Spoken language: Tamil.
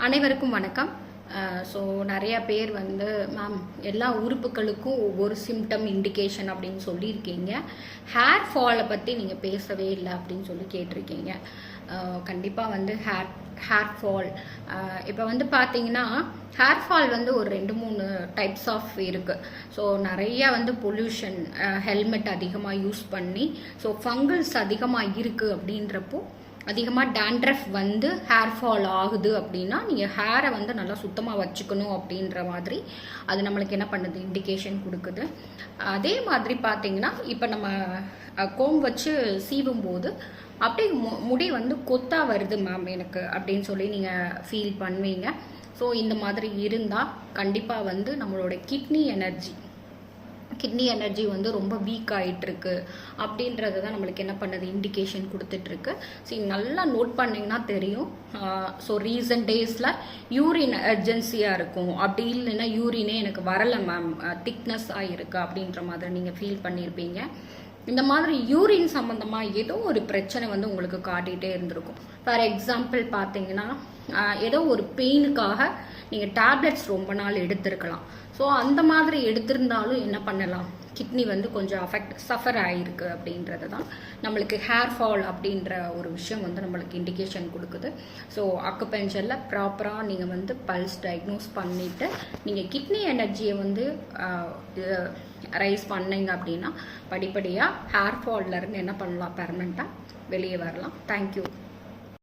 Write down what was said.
அனைவருக்கும் வணக்கம். ஸோ நிறைய பேர் வந்து மேம் எல்லா உறுப்புகளுக்கும் ஒவ்வொரு சிம்டம் இண்டிகேஷன் அப்படின்னு சொல்லியிருக்கீங்க. ஹேர் ஃபாலை பற்றி நீங்கள் பேசவே இல்லை அப்படின்னு சொல்லி கேட்டிருக்கீங்க. கண்டிப்பாக வந்து ஹேர் ஃபால் இப்போ வந்து பார்த்தீங்கன்னா ஹேர் ஃபால் வந்து ஒரு 2-3 டைப்ஸ் ஆஃப் இருக்குது. ஸோ நிறைய வந்து பொல்யூஷன், ஹெல்மெட் அதிகமாக யூஸ் பண்ணி, ஸோ ஃபங்கல்ஸ் அதிகமாக இருக்குது அப்படின்றப்போ அதிகமாக டேண்ட்ரஃப் வந்து ஹேர் ஃபால் ஆகுது அப்படின்னா நீங்கள் ஹேரை வந்து நல்லா சுத்தமாக வச்சுக்கணும் அப்படின்ற மாதிரி அது நம்மளுக்கு என்ன பண்ணுது, இண்டிகேஷன் கொடுக்குது. அதே மாதிரி பார்த்தீங்கன்னா இப்போ நம்ம கோம் வச்சு சீவும் போது அப்படியே முடி வந்து கொத்தா வருது மேம் எனக்கு அப்படின்னு சொல்லி நீங்கள் ஃபீல் பண்ணுவீங்க. ஸோ இந்த மாதிரி இருந்தால் கண்டிப்பாக வந்து நம்மளோட கிட்னி எனர்ஜி வந்து ரொம்ப வீக் ஆகிட்டுருக்கு அப்படின்றது தான் நம்மளுக்கு என்ன பண்ணுது, இண்டிகேஷன் கொடுத்துட்ருக்கு. சரி, நல்லா நோட் பண்ணிங்கன்னா தெரியும். ஸோ ரீசன்ட் டேஸில் யூரின் அர்ஜென்சியாக இருக்கும், அப்படி இல்லைன்னா யூரினே எனக்கு வரலை மேம், திக்னஸ் ஆகிருக்கு அப்படின்ற மாதிரி நீங்கள் ஃபீல் பண்ணியிருப்பீங்க. இந்த மாதிரி யூரின் சம்மந்தமாக ஏதோ ஒரு பிரச்சனை வந்து உங்களுக்கு காட்டிகிட்டே இருந்திருக்கும். ஃபார் எக்ஸாம்பிள் பார்த்தீங்கன்னா ஏதோ ஒரு பெயினுக்காக நீங்கள் டேப்லெட்ஸ் ரொம்ப நாள் எடுத்திருக்கலாம். ஸோ அந்த மாதிரி எடுத்திருந்தாலும் என்ன பண்ணலாம், கிட்னி வந்து கொஞ்சம் சஃபர் ஆகிருக்கு அப்படின்றது தான் நம்மளுக்கு ஹேர் ஃபால் அப்படின்ற ஒரு விஷயம் வந்து நம்மளுக்கு இண்டிகேஷன் கொடுக்குது. ஸோ அக்குபஞ்சரில் ப்ராப்பராக நீங்கள் வந்து பல்ஸ் டயக்னோஸ் பண்ணிவிட்டு நீங்கள் கிட்னி எனர்ஜியை வந்து ரைஸ் பண்ணீங்க அப்படின்னா படிப்படியாக ஹேர் ஃபால்லேருந்து என்ன பண்ணலாம், பெர்மனெண்ட்டாக வெளியே வரலாம். தேங்க்யூ.